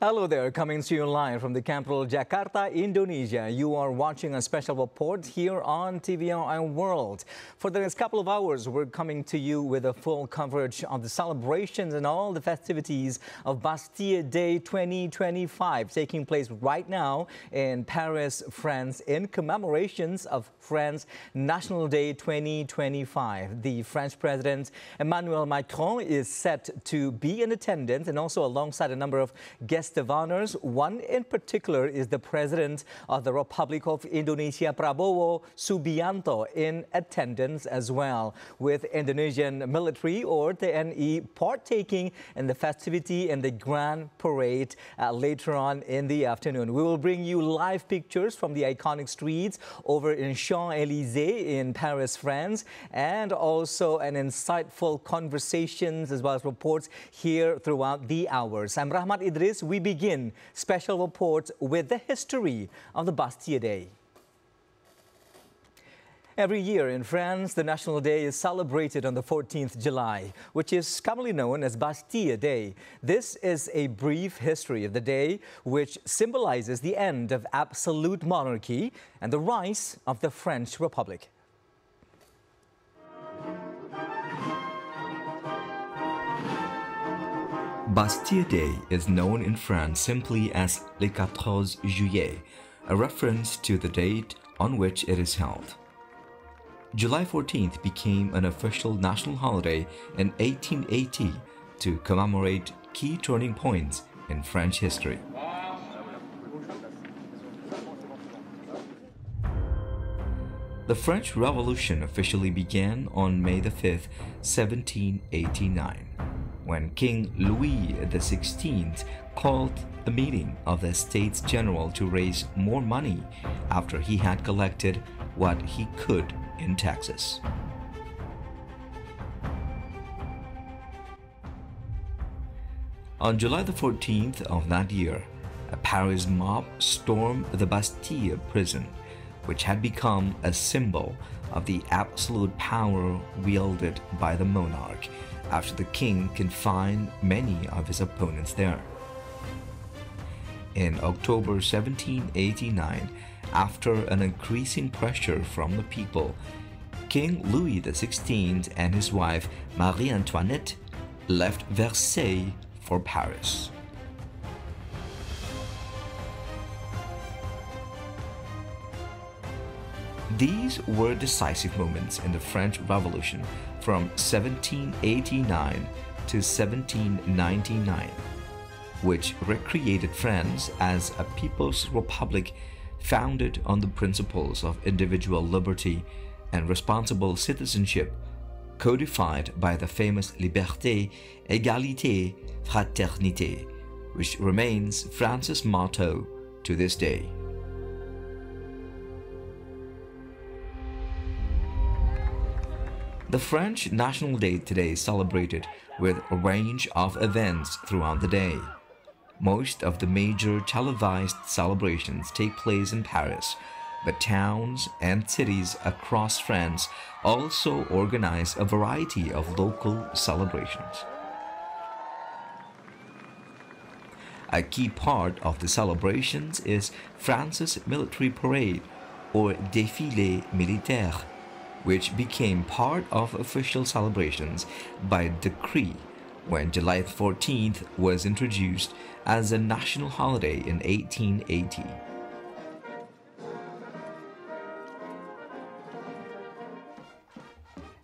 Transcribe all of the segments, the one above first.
Hello there, coming to you live from the capital Jakarta, Indonesia. You are watching a special report here on TVRI World. For the next couple of hours, we're coming to you with a full coverage of the celebrations and all the festivities of Bastille Day 2025 taking place right now in Paris, France, in commemorations of France National Day 2025. The French President Emmanuel Macron is set to be in attendance and also alongside a number of guests of honors. One in particular is the President of the Republic of Indonesia, Prabowo Subianto, in attendance as well, with Indonesian military or TNI partaking in the festivity and the grand parade later on in the afternoon. We will bring you live pictures from the iconic streets over in Champs-Élysées in Paris, France, and also an insightful conversations as well as reports here throughout the hours. I'm Rahmat Idris. We begin special report with the history of the Bastille Day. Every year in France, the National Day is celebrated on the 14th July, which is commonly known as Bastille Day. This is a brief history of the day, which symbolizes the end of absolute monarchy and the rise of the French Republic. Bastille Day is known in France simply as Le 14 Juillet, a reference to the date on which it is held. July 14th became an official national holiday in 1880 to commemorate key turning points in French history. The French Revolution officially began on May 5th, 1789. When King Louis XVI called a meeting of the States General to raise more money after he had collected what he could in taxes. On July the 14th of that year, a Paris mob stormed the Bastille prison, which had become a symbol of the absolute power wielded by the monarch after the king confined many of his opponents there. In October 1789, after an increasing pressure from the people, King Louis XVI and his wife Marie Antoinette left Versailles for Paris. These were decisive moments in the French Revolution from 1789 to 1799, which recreated France as a people's republic founded on the principles of individual liberty and responsible citizenship, codified by the famous Liberté, Égalité, Fraternité, which remains France's motto to this day. The French National Day today is celebrated with a range of events throughout the day. Most of the major televised celebrations take place in Paris, but towns and cities across France also organize a variety of local celebrations. A key part of the celebrations is France's military parade, or défilé militaire, which became part of official celebrations by decree when July 14th was introduced as a national holiday in 1880.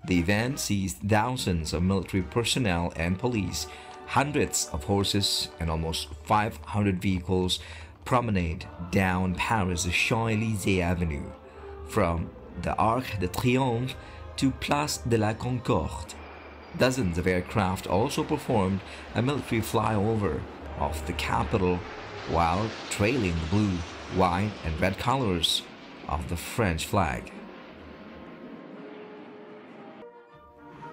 The event sees thousands of military personnel and police, hundreds of horses, and almost 500 vehicles promenade down Paris' Champs-Élysées Avenue, from the Arc de Triomphe to Place de la Concorde. Dozens of aircraft also performed a military flyover of the capital while trailing the blue, white, and red colors of the French flag.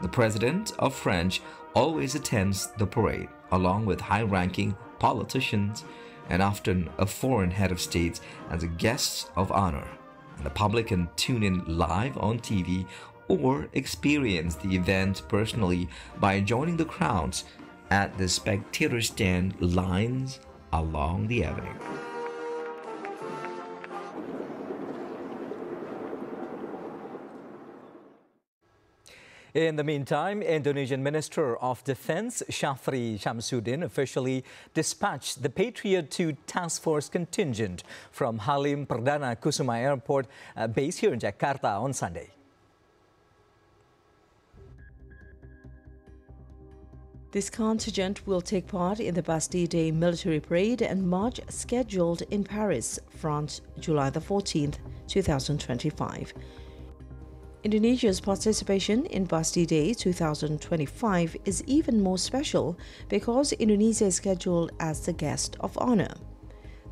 The President of France always attends the parade, along with high-ranking politicians and often a foreign head of state as a guest of honor. And the public can tune in live on TV or experience the event personally by joining the crowds at the spectator stand lines along the avenue. In the meantime, Indonesian Minister of Defense Syafri Syamsuddin officially dispatched the Patriot 2 Task Force contingent from Halim Perdana Kusuma Airport, based here in Jakarta, on Sunday. This contingent will take part in the Bastille Day military parade and march scheduled in Paris, France, July the 14th, 2025. Indonesia's participation in Bastille Day 2025 is even more special because Indonesia is scheduled as the guest of honor.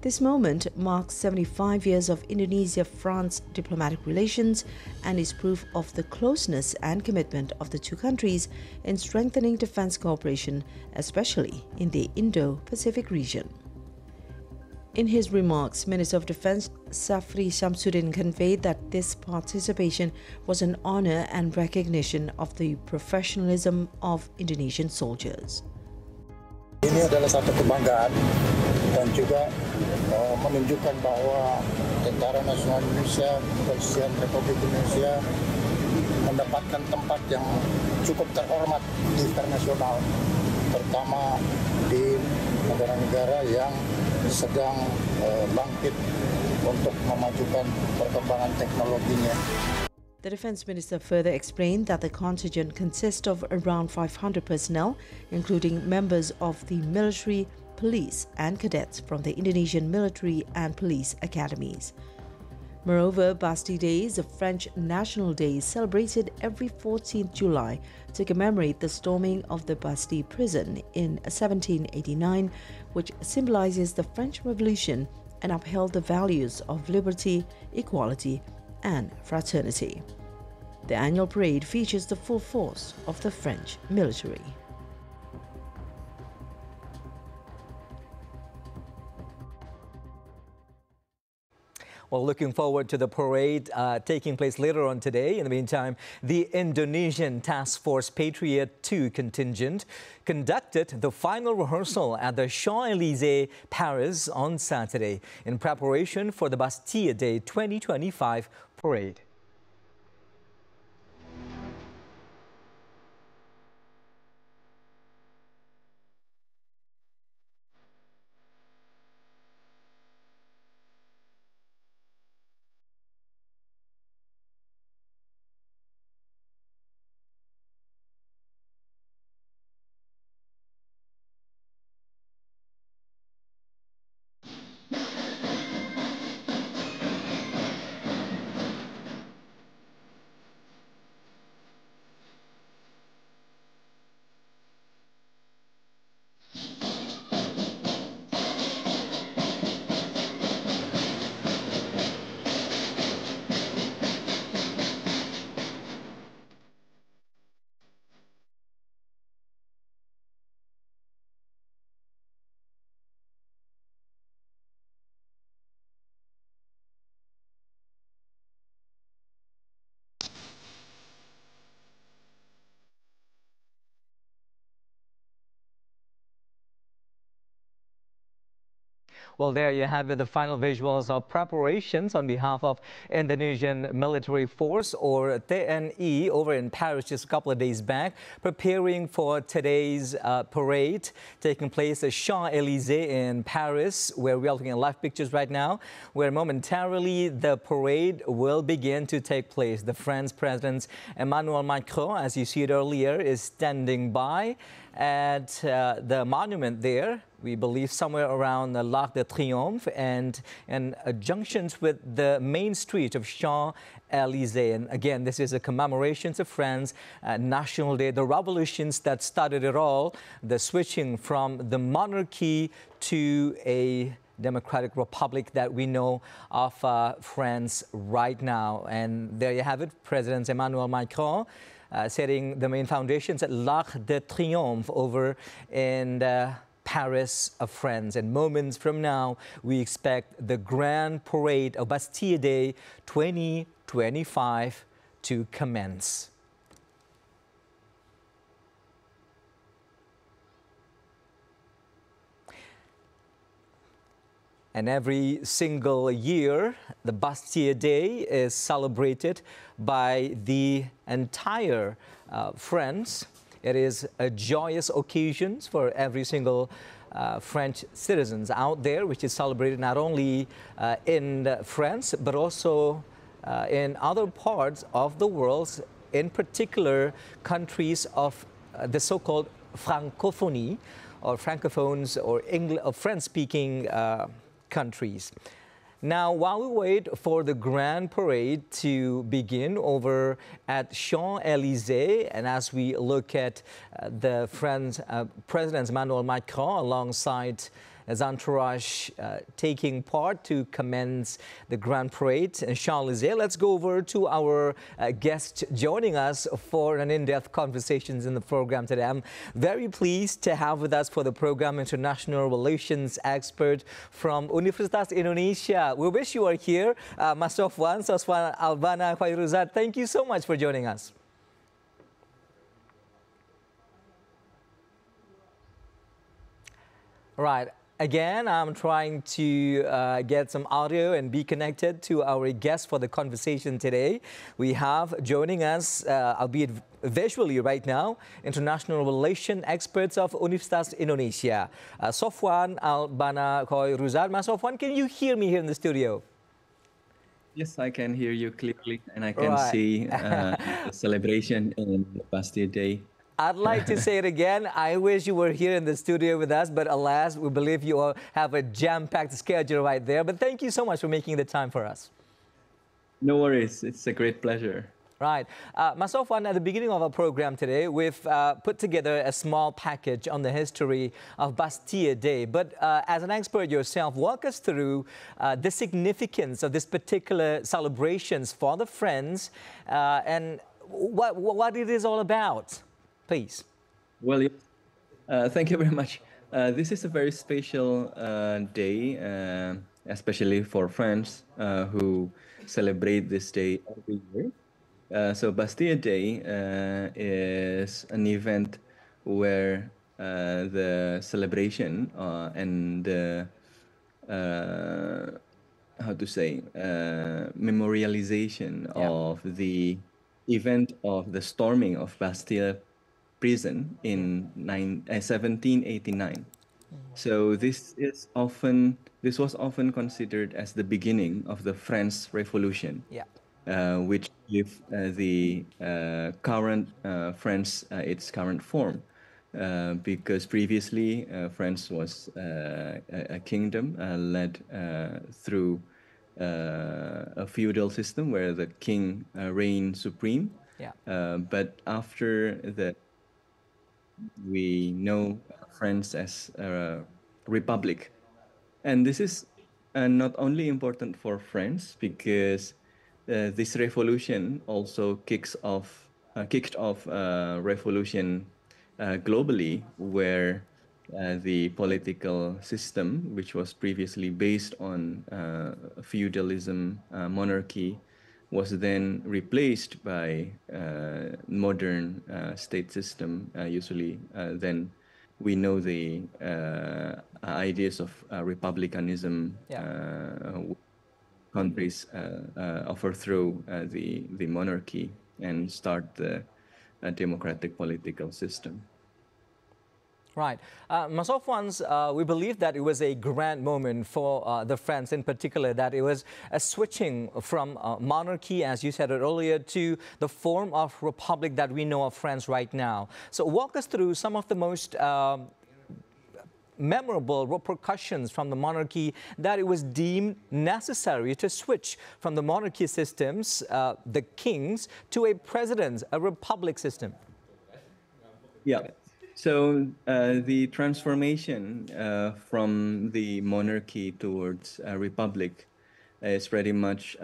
This moment marks 75 years of Indonesia-France diplomatic relations and is proof of the closeness and commitment of the two countries in strengthening defense cooperation, especially in the Indo-Pacific region. In his remarks, Minister of Defense Syafri Syamsuddin conveyed that this participation was an honor and recognition of the professionalism of Indonesian soldiers. Ini adalah satu kebanggaan dan juga menunjukkan bahwa Tentara Nasional Indonesia, Kepolisian Republik Indonesia mendapatkan tempat yang cukup terhormat di internasional, terutama di negara-negara yang sedang bangkit untuk memajukan perkembangan teknologinya. The Defense Minister further explained that the contingent consists of around 500 personnel, including members of the military, police and cadets from the Indonesian military and police academies. Moreover, Bastille Day is a French national day celebrated every 14th July to commemorate the storming of the Bastille prison in 1789, which symbolizes the French Revolution and upheld the values of liberty, equality, and fraternity. The annual parade features the full force of the French military. Well, looking forward to the parade taking place later on today. In the meantime, the Indonesian Task Force Patriot 2 contingent conducted the final rehearsal at the Champs-Élysées, Paris on Saturday in preparation for the Bastille Day 2025 parade. Well, there you have it, the final visuals of preparations on behalf of Indonesian Military Force, or TNI, over in Paris just a couple of days back, preparing for today's parade taking place at Champs-Élysées in Paris, where we are looking at live pictures right now, where momentarily the parade will begin to take place. The French President Emmanuel Macron, as you see it earlier, is standing by at the monument there, we believe somewhere around the L'Arc de Triomphe and junctions with the main street of Champs-Élysées. And again, this is a commemoration to France National Day, the revolutions that started it all, the switching from the monarchy to a democratic republic that we know of France right now. And there you have it, President Emmanuel Macron setting the main foundations at L'Arc de Triomphe over in Paris, France. And moments from now, we expect the grand parade of Bastille Day 2025 to commence. And every single year, the Bastille Day is celebrated by the entire France. It is a joyous occasion for every single French citizens out there, which is celebrated not only in France, but also in other parts of the world, in particular countries of the so-called Francophonie, or Francophones, or French-speaking countries. Now, while we wait for the grand parade to begin over at Champs-Élysées, and as we look at the French President Emmanuel Macron alongside his entourage taking part to commence the grand parade in Champs-Élysées, let's go over to our guest joining us for an in-depth conversations in the program today. I'm very pleased to have with us for the program international relations expert from Universitas Indonesia. We wish you were here, Mas Sofwan Albana Khairuzat. Thank you so much for joining us. Right. Again, I'm trying to get some audio and be connected to our guest for the conversation today. We have joining us, albeit visually right now, international relation experts of Universitas Indonesia, Sofwan Albana Khairuzat. Mas Sofwan, can you hear me here in the studio? Yes, I can hear you clearly, and I can see the celebration in the Bastille Day. I'd like to say it again. I wish you were here in the studio with us, but alas, we believe you all have a jam-packed schedule right there. But thank you so much for making the time for us. No worries. It's a great pleasure. Right. Mas Sofwan, at the beginning of our program today, we've put together a small package on the history of Bastille Day. But as an expert yourself, walk us through the significance of this particular celebrations for the French and what it is all about. Please. Well, thank you very much. This is a very special day, especially for France who celebrate this day every year. So Bastille Day is an event where the celebration and the memorialization of the event of the storming of Bastille prison in 1789. So this was often considered as the beginning of the French Revolution, which gave the current France its current form, because previously France was a kingdom led through a feudal system where the king reigned supreme. But after that, we know France as a republic. And this is not only important for France because this revolution also kicked off a revolution globally, where the political system, which was previously based on feudalism, monarchy, was then replaced by modern state system. Usually, then we know the ideas of republicanism. Countries overthrow the monarchy and start the democratic political system. Right. Mas Sofwan, we believe that it was a grand moment for the France in particular, that it was a switching from monarchy, as you said it earlier, to the form of republic that we know of France right now. So walk us through some of the most memorable repercussions from the monarchy, that it was deemed necessary to switch from the monarchy systems, the kings, to a president, a republic system. Yeah. So the transformation from the monarchy towards a republic is pretty much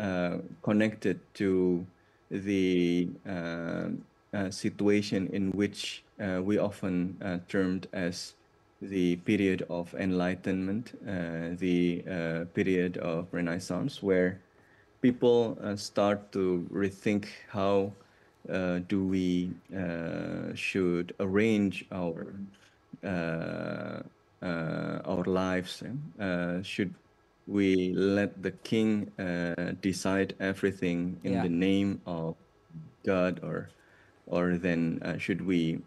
connected to the situation in which we often termed as the period of enlightenment, the period of Renaissance, where people start to rethink how do we should arrange our lives? Should we let the king decide everything in the name of God, or then should we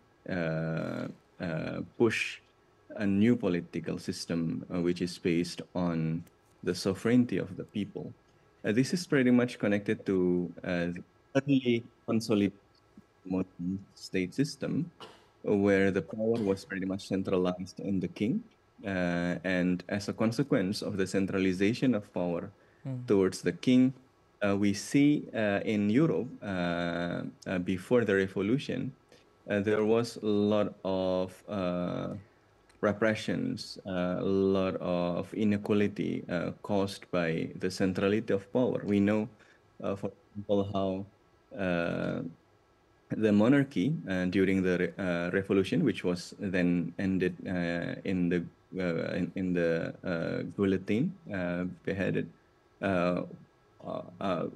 push a new political system which is based on the sovereignty of the people? This is pretty much connected to the early consolidated modern state system, where the power was pretty much centralized in the king. And as a consequence of the centralization of power towards the king, we see in Europe before the revolution, there was a lot of repressions, a lot of inequality caused by the centrality of power. We know, for example, how the monarchy during the revolution, which was then ended in the guillotine, beheaded,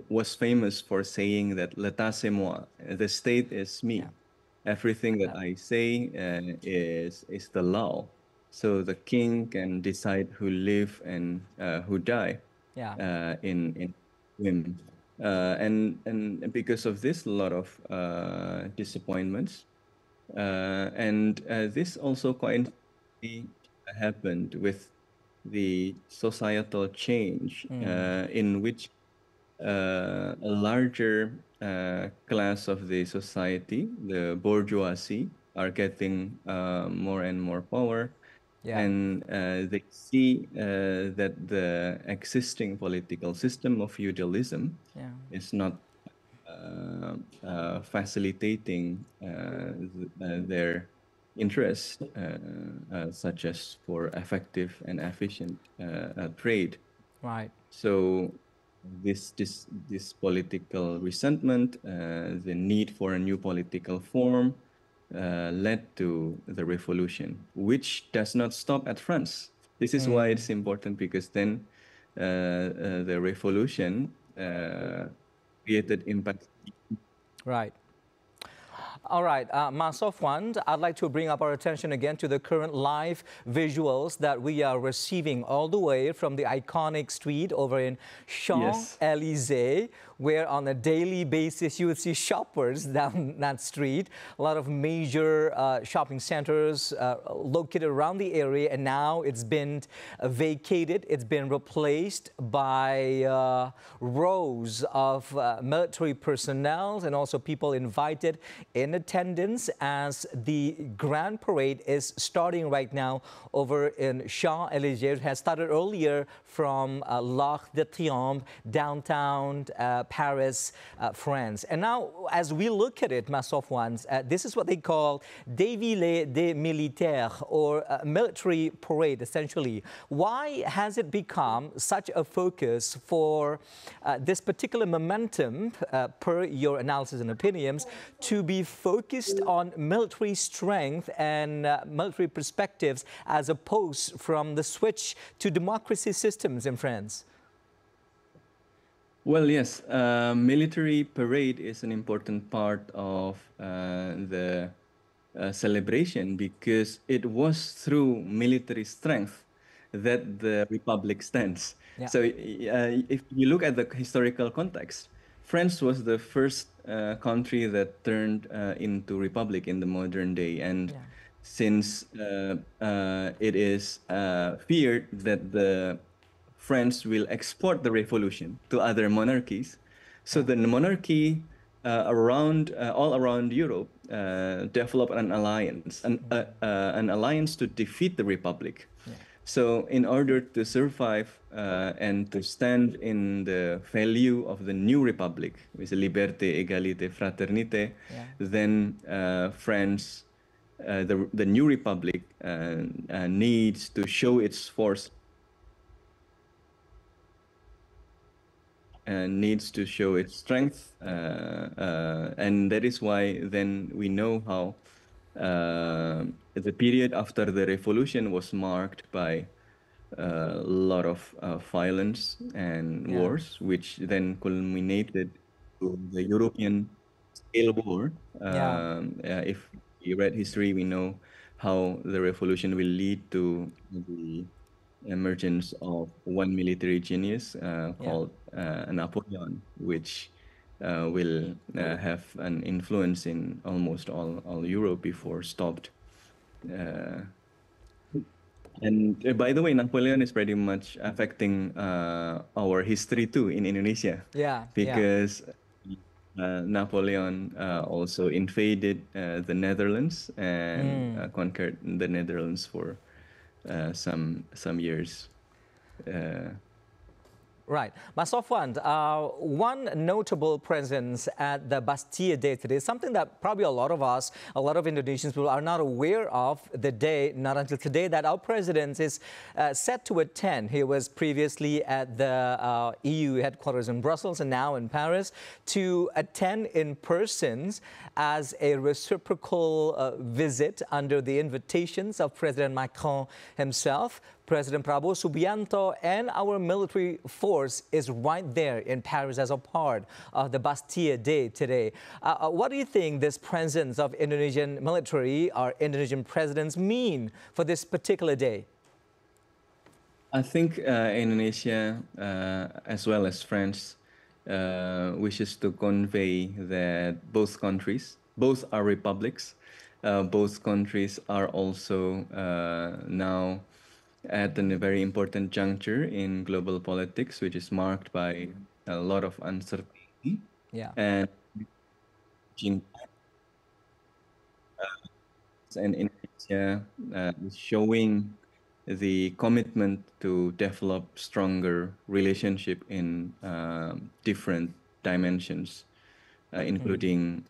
was famous for saying that "L'état c'est moi," the state is me. Everything that I say is the law. So the king can decide who live and who die in whim. And because of this, a lot of disappointments. And this also coincidentally happened with the societal change in which a larger class of the society, the bourgeoisie, are getting more and more power. And they see that the existing political system of feudalism is not facilitating their interests, such as for effective and efficient trade. Right. So this political resentment, the need for a new political form, led to the revolution, which does not stop at France. This is why it's important, because then the revolution created impact. Right. All right, Mas Sofwan, I'd like to bring up our attention again to the current live visuals that we are receiving all the way from the iconic street over in Champs-Élysées, where on a daily basis you would see shoppers down that street. A lot of major shopping centers located around the area, and now it's been vacated. It's been replaced by rows of military personnel and also people invited in attendance as the Grand Parade is starting right now over in Champs-Élysées. It has started earlier from l'Arc de Triomphe, downtown Paris, France. And now, as we look at it, Mas Sofwan, this is what they call défilé des militaires, or military parade, essentially. Why has it become such a focus for this particular momentum, per your analysis and opinions, to be focused on military strength and military perspectives as opposed from the switch to democracy systems in France? Well, yes, military parade is an important part of the celebration, because it was through military strength that the republic stands. So if you look at the historical context, France was the first country that turned into republic in the modern day. And since it is feared that the France will export the revolution to other monarchies, so the monarchy all around Europe developed an alliance, an alliance to defeat the republic. So in order to survive and to stand in the value of the new republic, with liberté, égalité, fraternité, then France, the new republic, needs to show its force, needs to show its strength, and that is why then we know how the period after the revolution was marked by a lot of violence and wars, which then culminated to the European scale war. If we read history, we know how the revolution will lead to the emergence of one military genius called Napoleon, which will have an influence in almost all Europe before stopped. And by the way, Napoleon is pretty much affecting our history too in Indonesia. Because Napoleon also invaded the Netherlands and conquered the Netherlands for some years. Right. Mas Sofwan, one notable presence at the Bastille Day today, something that probably a lot of us, a lot of Indonesians people are not aware of the day, not until today, that our president is set to attend. He was previously at the EU headquarters in Brussels and now in Paris to attend in person as a reciprocal visit under the invitations of President Macron himself. President Prabowo Subianto and our military force is right there in Paris as a part of the Bastille Day today. What do you think this presence of Indonesian military or Indonesian presidents mean for this particular day? I think Indonesia, as well as France, wishes to convey that both countries, both are republics, both countries are also now at a very important juncture in global politics, which is marked by a lot of uncertainty. And Indonesia is showing the commitment to develop stronger relationship in different dimensions, including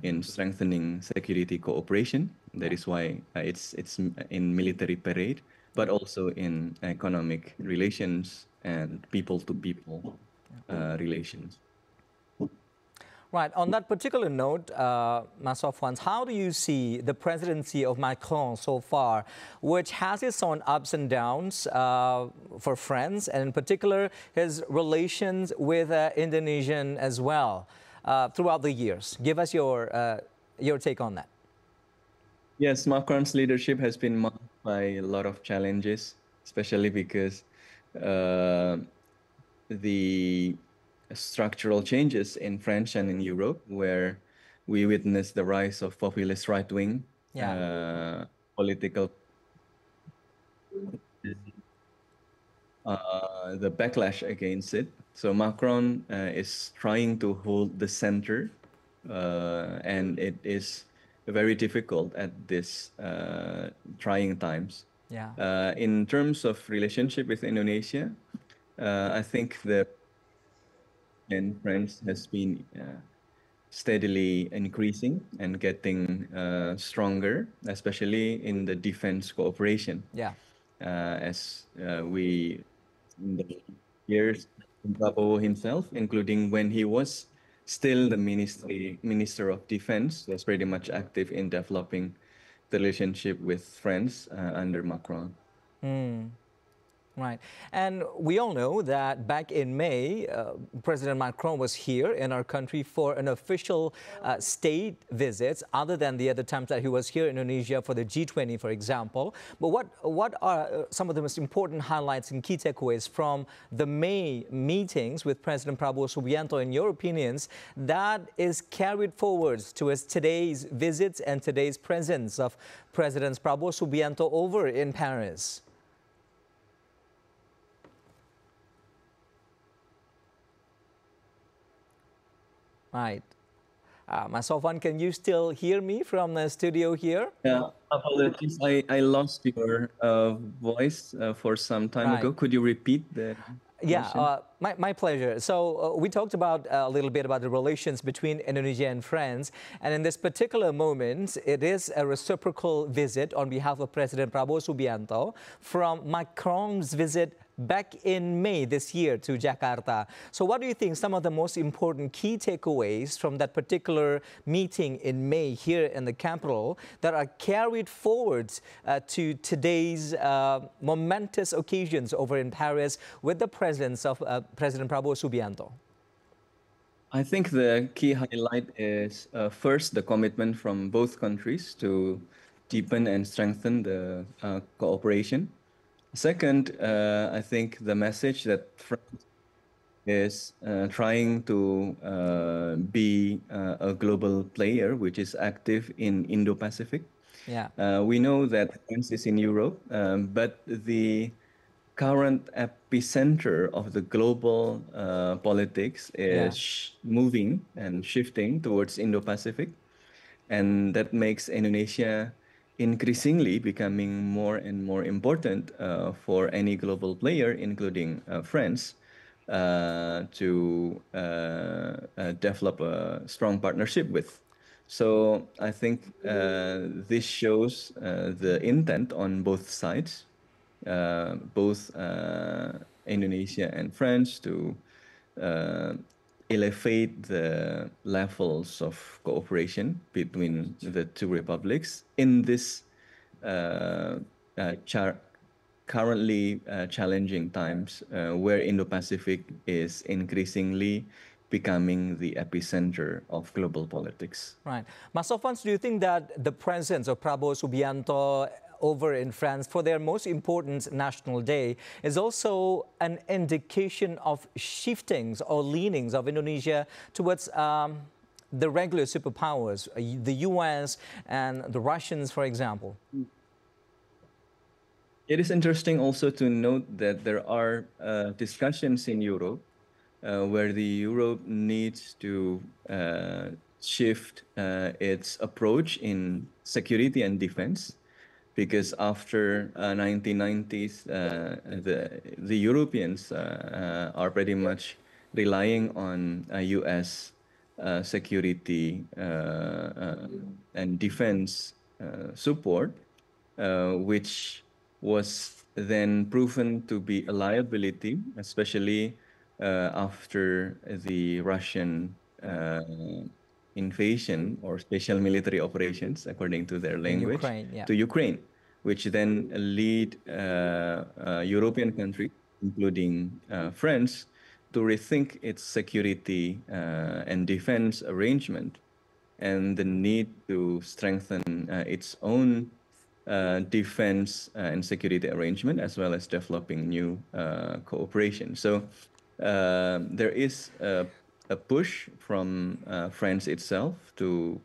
in strengthening security cooperation. That is why it's in military parade, but also in economic relations and people-to-people relations. Right. On that particular note, Mas Sofwan, how do you see the presidency of Macron so far, which has its own ups and downs for France, and in particular his relations with Indonesian as well throughout the years? Give us your take on that. Yes, Macron's leadership has been marked by a lot of challenges, especially because the structural changes in France and in Europe, where we witness the rise of populist right-wing political, the backlash against it. So Macron is trying to hold the center, and it is very difficult at this trying times. In terms of relationship with Indonesia, I think the France has been steadily increasing and getting stronger, especially in the defense cooperation. As we, in the years, Prabowo himself, including when he was still the Minister of Defense, was pretty much active in developing the relationship with France under Macron. Right. And we all know that back in May, President Macron was here in our country for an official state visit, other than the other times that he was here in Indonesia for the G20, for example. But what are some of the most important highlights and key takeaways from the May meetings with President Prabowo Subianto, in your opinions, that is carried forward to today's visits and today's presence of President Prabowo Subianto over in Paris? Right. Mas Sofwan, can you still hear me from the studio here? Yeah, apologies. I lost your voice for some time ago. Could you repeat the question? My pleasure. So we talked about a little bit about the relations between Indonesia and France. And in this particular moment, it is a reciprocal visit on behalf of President Prabowo Subianto from Macron's visit back in May this year to Jakarta. So what do you think some of the most important key takeaways from that particular meeting in May here in the capital that are carried forward to today's momentous occasions over in Paris with the presence of President Prabowo Subianto? I think the key highlight is first the commitment from both countries to deepen and strengthen the cooperation. Second, I think the message that France is trying to be a global player, which is active in Indo-Pacific. Yeah. We know that France is in Europe, but the current epicenter of the global politics is moving and shifting towards Indo-Pacific. And that makes Indonesia increasingly becoming more and more important for any global player, including France, to develop a strong partnership with. So I think this shows the intent on both sides, both Indonesia and France, to elevate the levels of cooperation between the two republics in this currently challenging times where Indo-Pacific is increasingly becoming the epicenter of global politics. Right. Mas Sofwan, do you think that the presence of Prabowo Subianto over in France for their most important national day is also an indication of shiftings or leanings of Indonesia towards the regular superpowers, the US and the Russians, for example? It is interesting also to note that there are discussions in Europe where the Europe needs to shift its approach in security and defense, because after 1990s, the Europeans are pretty much relying on US security and defense support, which was then proven to be a liability, especially after the Russian invasion or special military operations, according to their language, to Ukraine, which then lead European countries, including France, to rethink its security and defense arrangement and the need to strengthen its own defense and security arrangement, as well as developing new cooperation. So there is a push from France itself to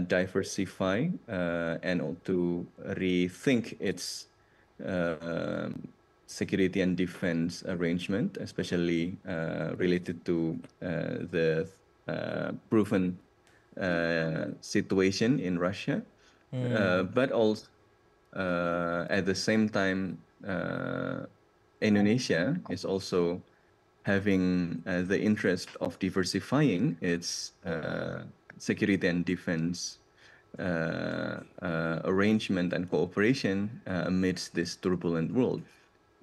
diversify and to rethink its security and defense arrangement, especially related to the proven situation in Russia. But also at the same time, Indonesia is also having the interest of diversifying its security and defense arrangement and cooperation amidst this turbulent world.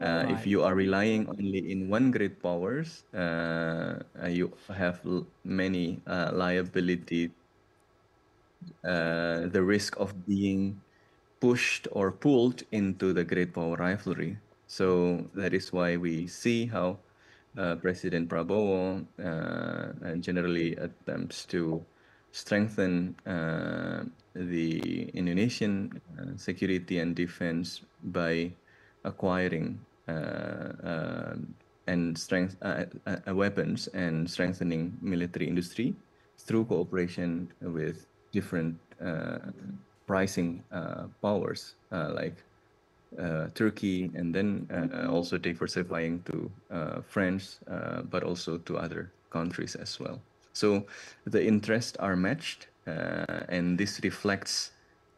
If you are relying only in one great powers, you have many liability, the risk of being pushed or pulled into the great power rivalry. So that is why we see how President Prabowo generally attempts to strengthen the Indonesian security and defense by acquiring weapons and strengthening military industry through cooperation with different pricing powers like Turkey, and then also diversifying to France, but also to other countries as well. So the interests are matched, and this reflects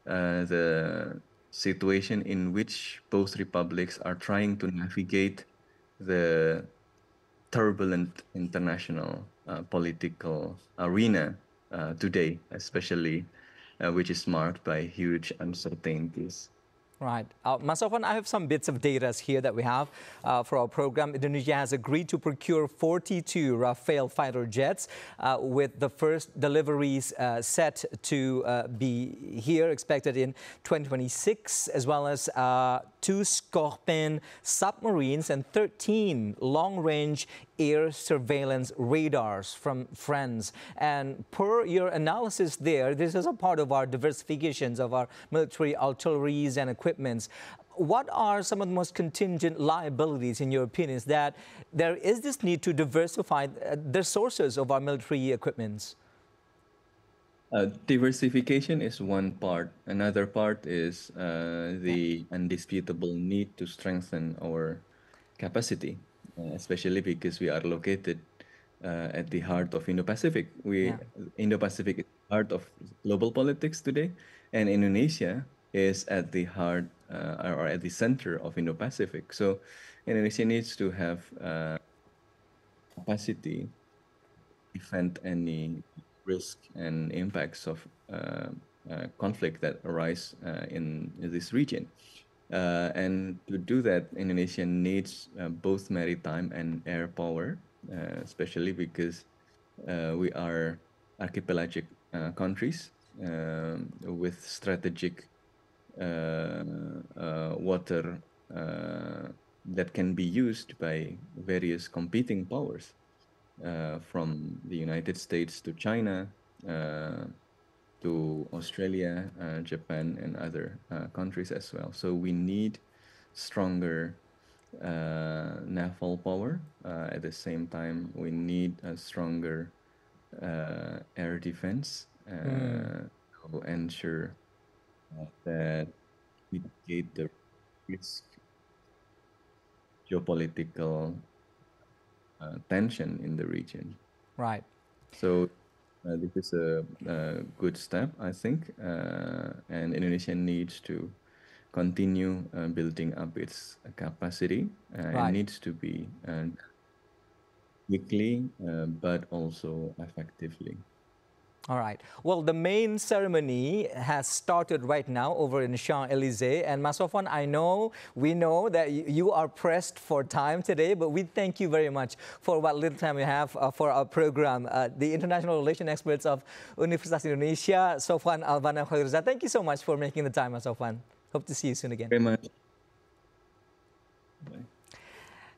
the situation in which both republics are trying to navigate the turbulent international political arena today, especially which is marked by huge uncertainties. Right. Mas Sofwan, I have some bits of data here that we have for our program. Indonesia has agreed to procure 42 Rafale fighter jets, with the first deliveries set to be here, expected in 2026, as well as 2 Scorpion submarines and 13 long-range air surveillance radars from France. And per your analysis there, this is a part of our diversifications of our military artilleries and equipments. what are some of the most contingent liabilities, in your opinion, is that there is this need to diversify the sources of our military equipments? Diversification is one part. Another part is the undisputable need to strengthen our capacity, especially because we are located at the heart of Indo-Pacific. Indo-Pacific is the heart of global politics today, and Indonesia is at the heart or at the center of Indo-Pacific. So Indonesia needs to have capacity to defend any risk and impacts of conflict that arise in this region. And to do that, Indonesia needs both maritime and air power, especially because we are archipelagic countries with strategic water that can be used by various competing powers, from the United States to China, to Australia, Japan, and other countries as well. So we need stronger naval power. At the same time, we need a stronger air defense to ensure that we mitigate the risk geopolitical tension in the region. Right. So this is a good step, I think, and Indonesia needs to continue building up its capacity. It needs to be quickly, but also effectively. All right. Well, the main ceremony has started right now over in Champs-Élysées. And Mas Sofwan, we know that you are pressed for time today, but we thank you very much for what little time we have for our program. The international relations experts of Universitas Indonesia, Sofwan Alvana Khairulza. Thank you so much for making the time, Mas Sofwan. Hope to see you soon again. Very much. Bye.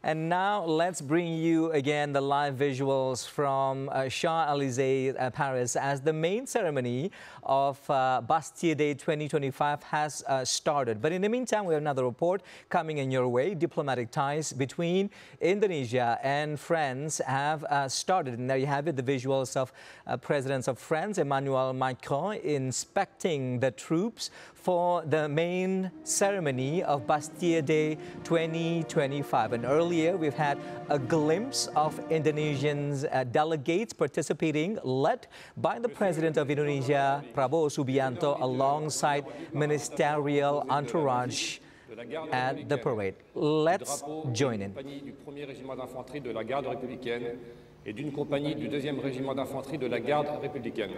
And now let's bring you again the live visuals from Champs-Élysées, Paris, as the main ceremony of Bastille Day 2025 has started. But in the meantime, we have another report coming in your way. Diplomatic ties between Indonesia and France have started. And there you have it, the visuals of President of France, Emmanuel Macron, inspecting the troops for the main ceremony of Bastille Day 2025. And earlier, we've had a glimpse of Indonesians delegates participating, led by the President of Indonesia, Prabowo Subianto, alongside ministerial entourage at the parade. Let's join in. Du 1er régiment d'infanterie de la garde républicaine et d'une compagnie du 2e régiment d'infanterie de la garde républicaine.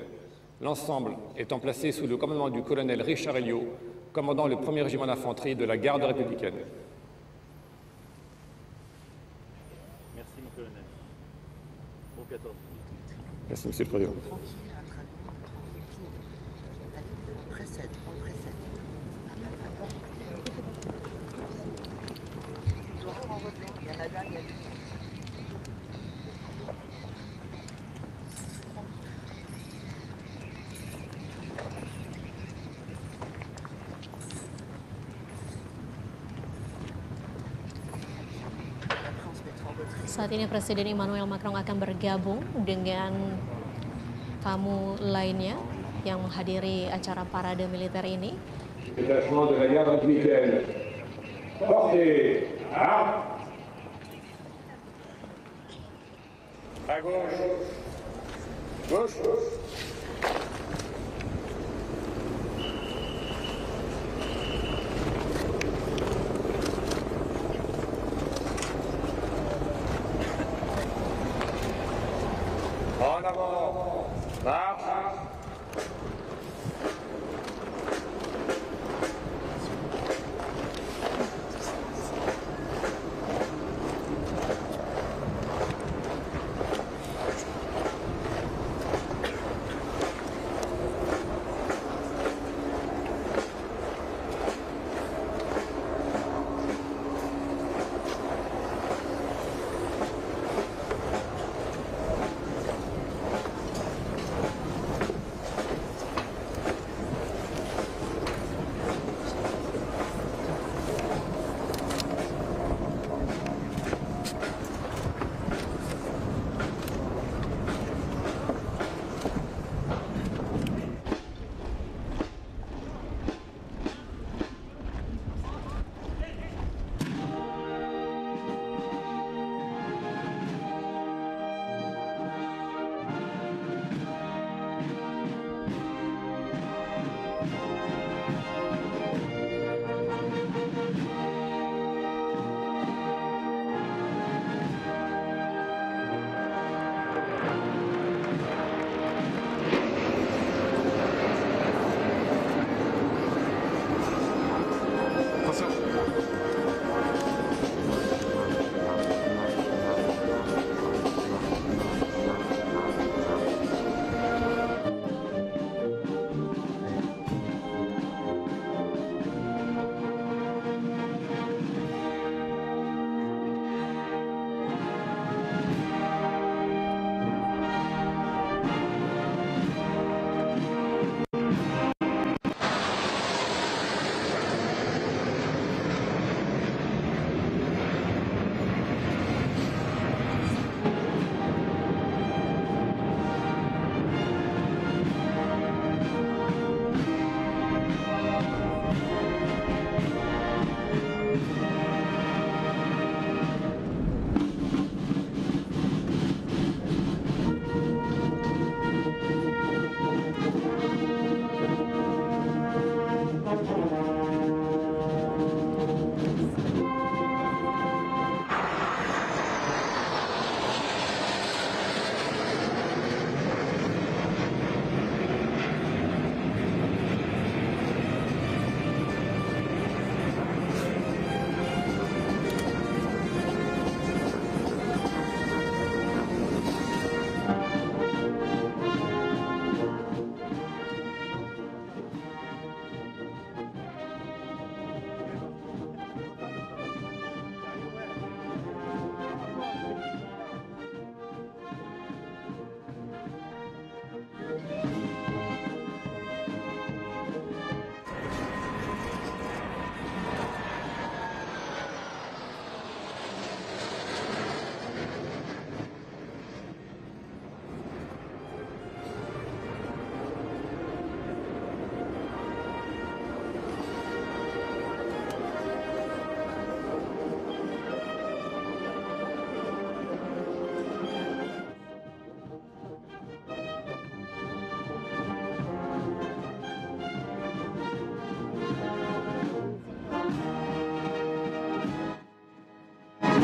L'ensemble étant placé sous le commandement du colonel Richard Elliot, commandant le 1er régiment d'infanterie de la garde républicaine. Merci, mon colonel. Bon 14. Merci, Monsieur le Président. Saat ini Presiden Emmanuel Macron akan bergabung dengan tamu lainnya yang menghadiri acara parade militer ini. Détachement de la garde républicaine. Portez armes. À gauche. Gauche. En avant. Marche.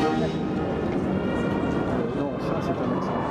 Non, ça c'est un accent.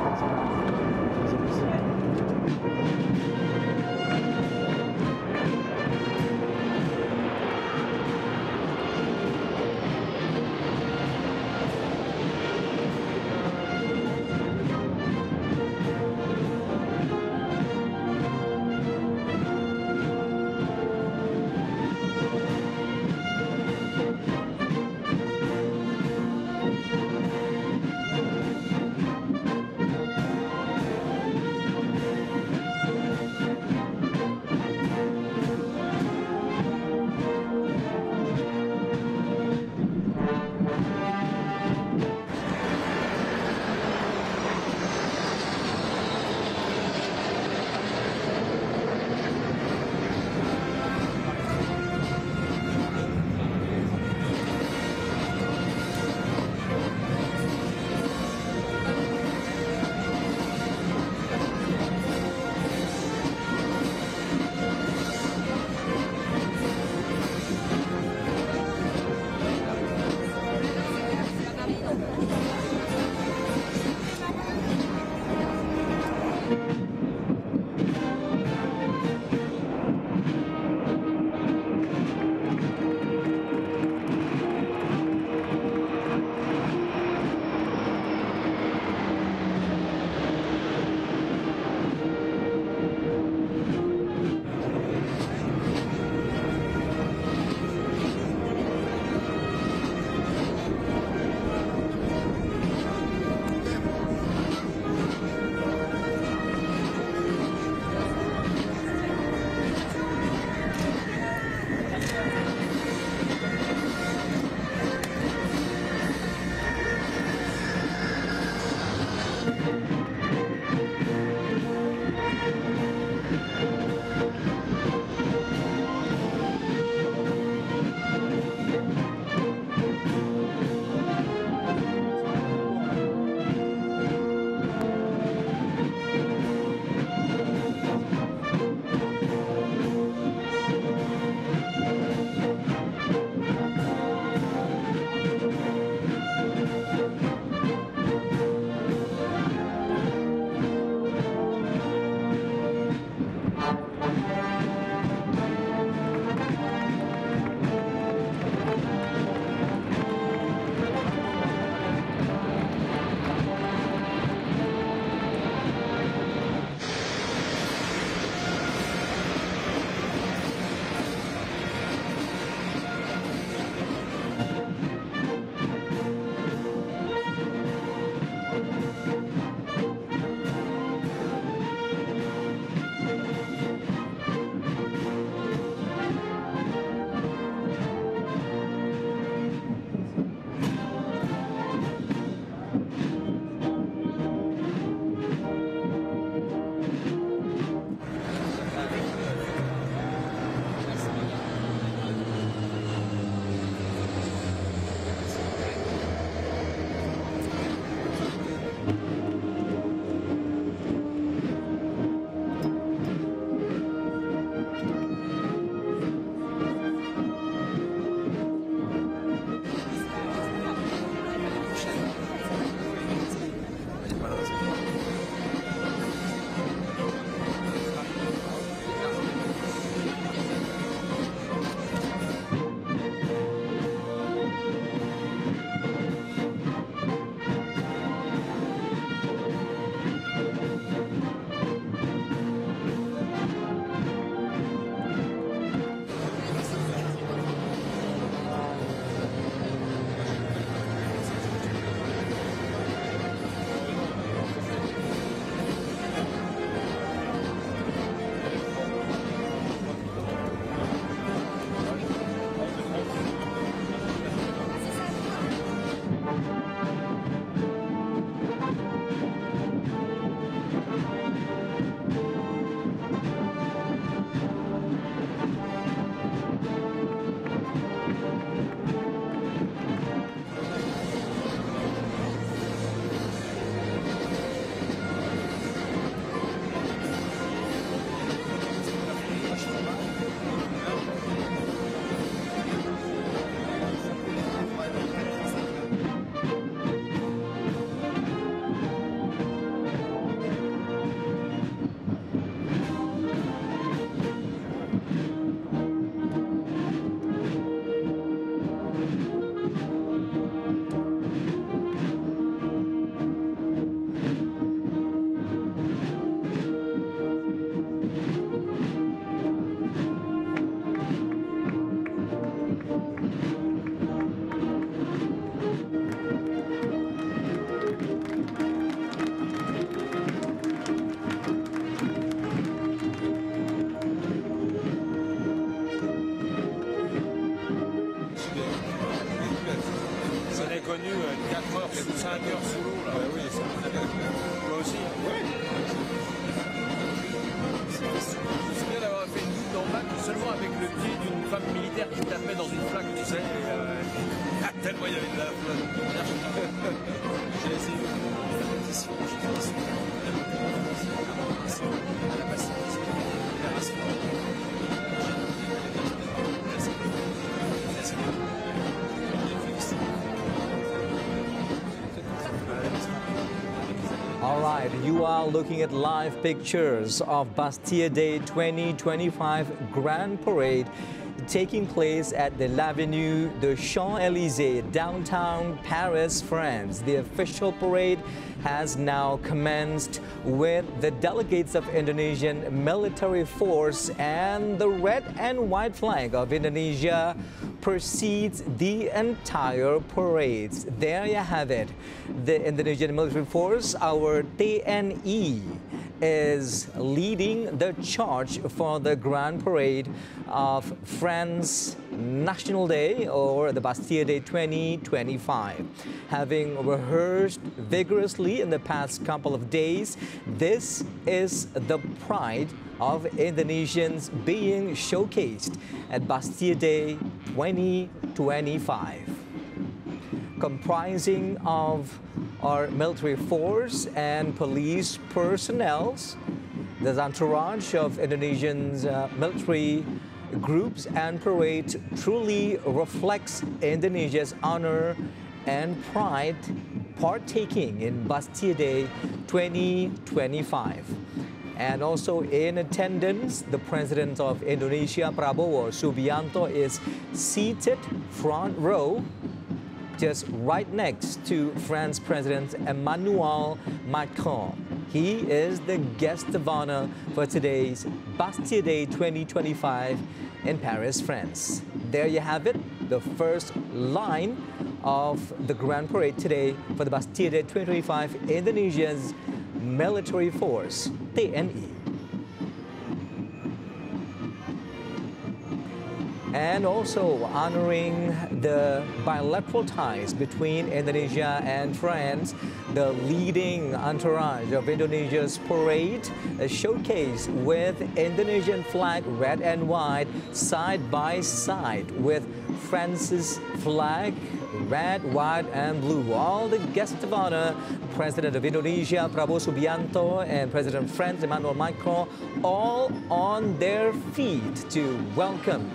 All right, you are looking at live pictures of Bastille Day 2025 Grand Parade taking place at the l'Avenue de Champs-Élysées, downtown Paris, France. The official parade has now commenced with the delegates of Indonesian military force, and the red and white flag of Indonesia precedes the entire parade. There you have it. The Indonesian military force, our TNI, is leading the charge for the Grand Parade of France National Day, or the Bastille Day 2025. Having rehearsed vigorously in the past couple of days, this is the pride of Indonesians being showcased at Bastille Day 2025. Comprising of our military force and police personnel, the entourage of Indonesians' military groups and parade truly reflects Indonesia's honor and pride partaking in Bastille Day 2025. And also in attendance, the President of Indonesia, Prabowo Subianto, is seated front row, just right next to French President Emmanuel Macron. He is the guest of honor for today's Bastille Day 2025 in Paris, France. There you have it, the first line of the Grand Parade today for the Bastille Day 2025 Indonesia's military force, TNI. And also honoring the bilateral ties between Indonesia and France, the leading entourage of Indonesia's parade is showcased with Indonesian flag red and white side by side with France's flag red, white and blue. All the guests of honor, President of Indonesia Prabowo Subianto and President of France Emmanuel Macron, all on their feet to welcome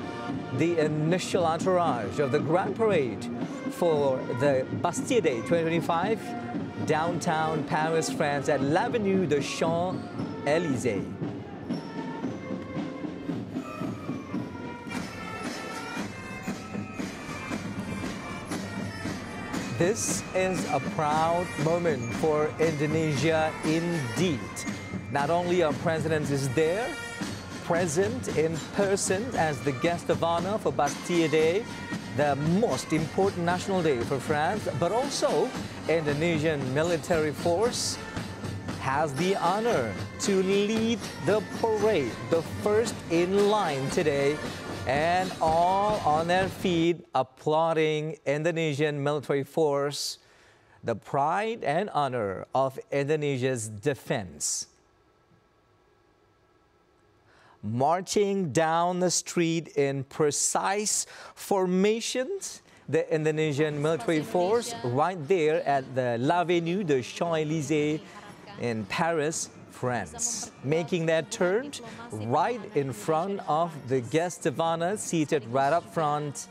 the initial entourage of the Grand Parade for the Bastille Day 2025, downtown Paris, France, at l'Avenue de Champs-Élysées. This is a proud moment for Indonesia indeed. Not only our president is there, present in person as the guest of honor for Bastille Day, the most important national day for France, but also Indonesian military force has the honor to lead the parade, the first in line today, and all on their feet applauding Indonesian military force, the pride and honor of Indonesia's defense. Marching down the street in precise formations, the Indonesian military force right there at the l'Avenue de Champs-Élysées in Paris, France, making their turn right in front of the guest of honor seated right up front,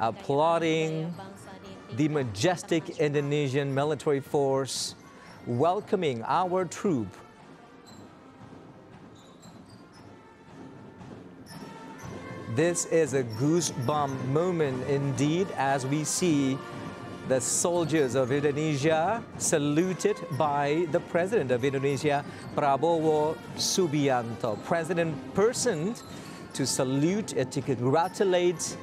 applauding the majestic Indonesian military force, welcoming our troop. This is a goosebump moment indeed as we see the soldiers of Indonesia saluted by the President of Indonesia, Prabowo Subianto. President person to salute, to congratulate,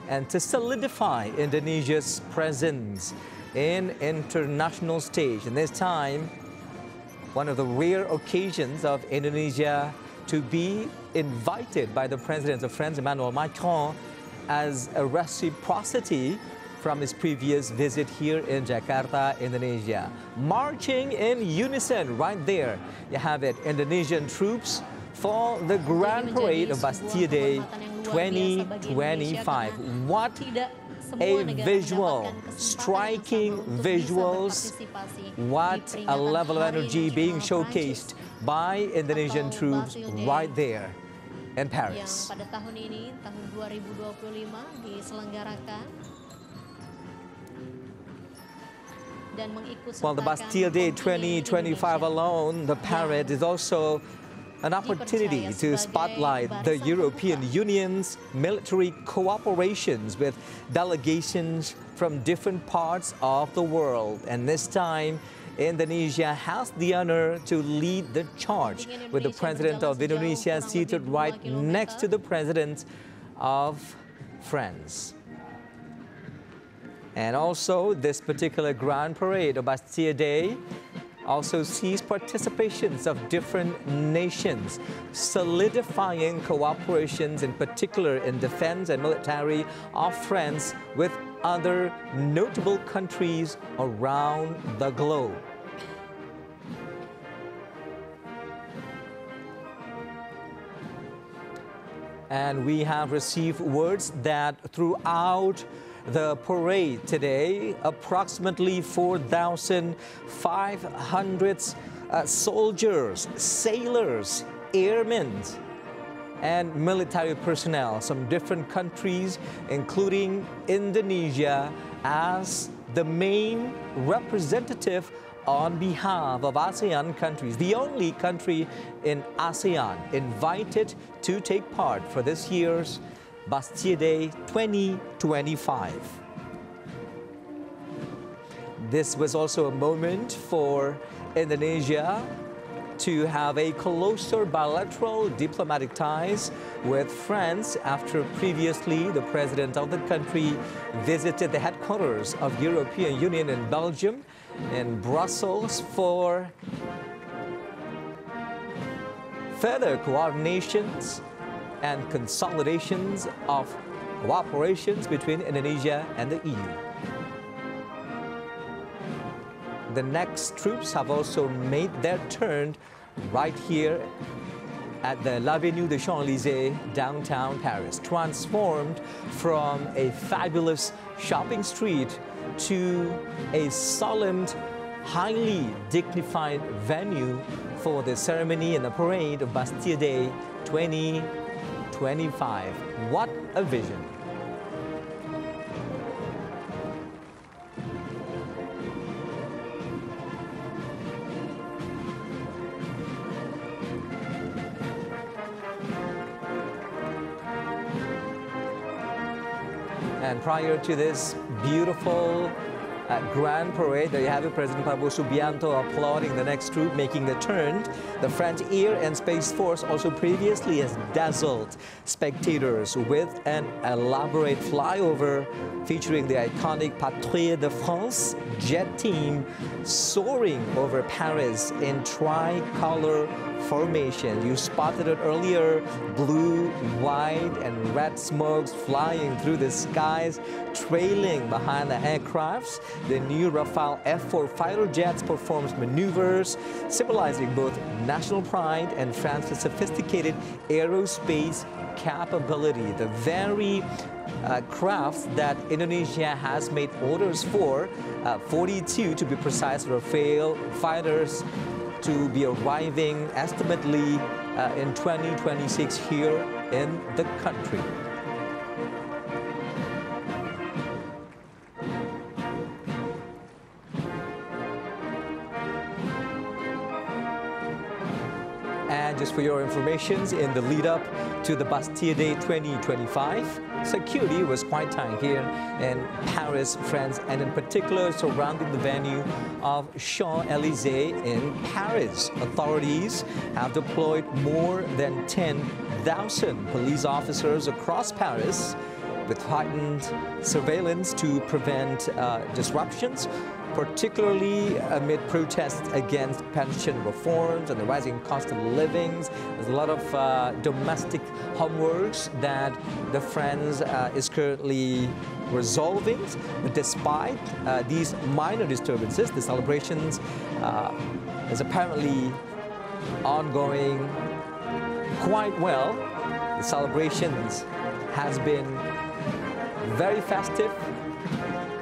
and to solidify Indonesia's presence in international stage. And this time, one of the rare occasions of Indonesia to be invited by the President of France, Emmanuel Macron, as a reciprocity from his previous visit here in Jakarta, Indonesia. Marching in unison right there. You have it, Indonesian troops for the Grand Parade of Bastille Day 2025. What a visual, striking visuals. What a level of energy being showcased by Indonesian troops right there in Paris. Yang pada tahun ini, tahun 2025 diselenggarakan. Well, the Bastille Day 2025 alone, the parade is also an opportunity to spotlight the European Union's military cooperations with delegations from different parts of the world. And this time, Indonesia has the honor to lead the charge, with the President of Indonesia seated right next to the President of France. And also, this particular Grand Parade of Bastille Day also sees participations of different nations, solidifying cooperations, in particular in defense and military of France, with other notable countries around the globe. And we have received words that throughout the parade today, approximately 4,500 soldiers, sailors, airmen, and military personnel from different countries, including Indonesia, as the main representative on behalf of ASEAN countries, the only country in ASEAN invited to take part for this year's Bastille Day 2025. This was also a moment for Indonesia to have a closer bilateral diplomatic ties with France after previously the president of the country visited the headquarters of European Union in Belgium, in Brussels, for further coordinations and consolidations of cooperations between Indonesia and the EU. The next troops have also made their turn right here at the l'Avenue des Champs-Élysées, downtown Paris, transformed from a fabulous shopping street to a solemn, highly dignified venue for the ceremony and the parade of Bastille Day 2025. What a vision! And prior to this beautiful Grand Parade, there you have it, President Prabowo applauding the next troop making the turn. The French Air and Space Force also previously has dazzled spectators with an elaborate flyover featuring the iconic Patrouille de France jet team soaring over Paris in tricolor formation. You spotted it earlier, blue, white, and red smokes flying through the skies, trailing behind the aircrafts. The new Rafale F-4 fighter jets performs maneuvers, symbolizing both national pride and France's sophisticated aerospace capability. The very crafts that Indonesia has made orders for, 42 to be precise, Rafale fighters, to be arriving estimately in 2026 here in the country. And just for your information, in the lead up to the Bastille Day 2025, security was quite tight here in Paris, France, and in particular surrounding the venue of Champs-Élysées in Paris. Authorities have deployed more than 10,000 police officers across Paris with heightened surveillance to prevent disruptions, particularly amid protests against pension reforms and the rising cost of living. There's a lot of domestic homeworks that the France is currently resolving. But despite these minor disturbances, the celebrations is apparently ongoing quite well. The celebrations has been very festive,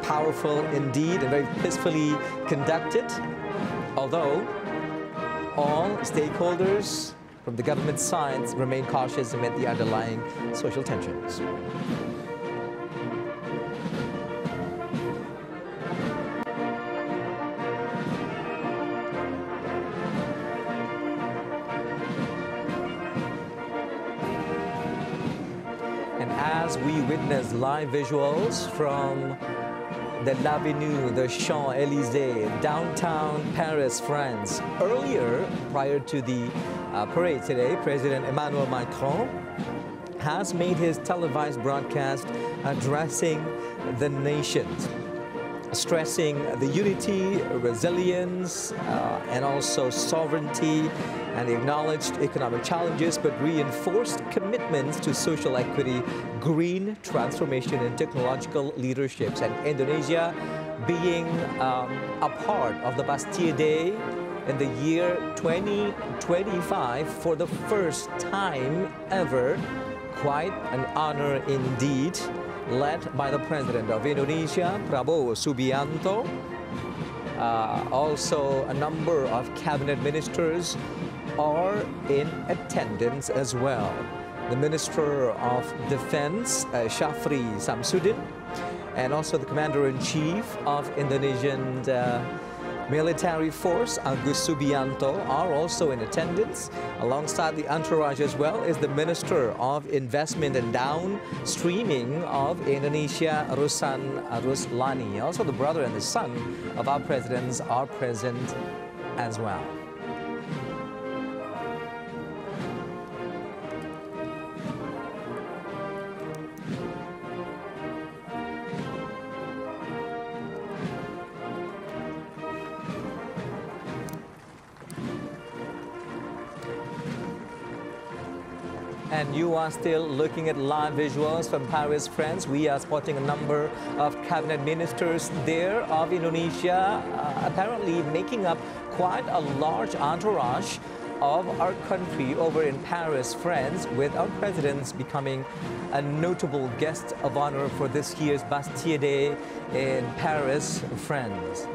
powerful indeed, and very peacefully conducted, although all stakeholders from the government side remain cautious amid the underlying social tensions. as we witness live visuals from the L'Avenue, the Champs-Élysées, downtown Paris, France. Earlier, prior to the parade today, President Emmanuel Macron has made his televised broadcast addressing the nation, stressing the unity, resilience, and also sovereignty, and acknowledged economic challenges, but reinforced commitments to social equity, green transformation, and technological leaderships. And Indonesia being a part of the Bastille Day in the year 2025 for the first time ever. Quite an honor indeed, led by the President of Indonesia, Prabowo Subianto. Also, a number of cabinet ministers are in attendance as well. The Minister of Defense, Shafri Samsudin, and also the Commander-in-Chief of Indonesian Military Force, Agus Subianto, are also in attendance. Alongside the entourage as well is the Minister of Investment and Downstreaming of Indonesia, Ruslan Ruslani. Also, the brother and the son of our presidents are present as well. And you are still looking at live visuals from Paris, France. We are spotting a number of cabinet ministers there of Indonesia, apparently making up quite a large entourage of our country over in Paris, France, with our presidents becoming a notable guest of honor for this year's Bastille Day in Paris, France.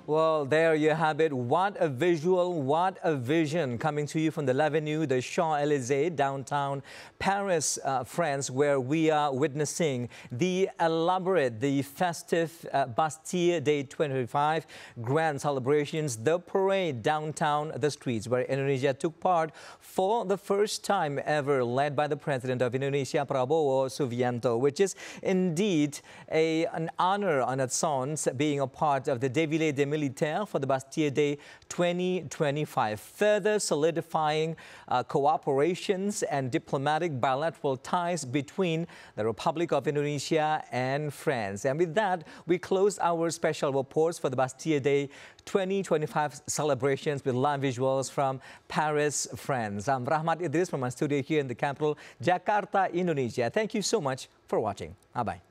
Well, there you have it. What a visual, what a vision coming to you from the L'Avenue, the Champs-Élysées, downtown Paris, France, where we are witnessing the elaborate, the festive Bastille Day 2025 grand celebrations, the parade downtown the streets, where Indonesia took part for the first time ever, led by the President of Indonesia, Prabowo Subianto, which is indeed an honor on its own, being a part of the défilé des militaires for the Bastille Day 2025, further solidifying cooperations and diplomatic bilateral ties between the Republic of Indonesia and France. And with that, we close our special reports for the Bastille Day 2025 celebrations with live visuals from Paris, France. I'm Rahmat Idris from my studio here in the capital, Jakarta, Indonesia. Thank you so much for watching. Bye-bye.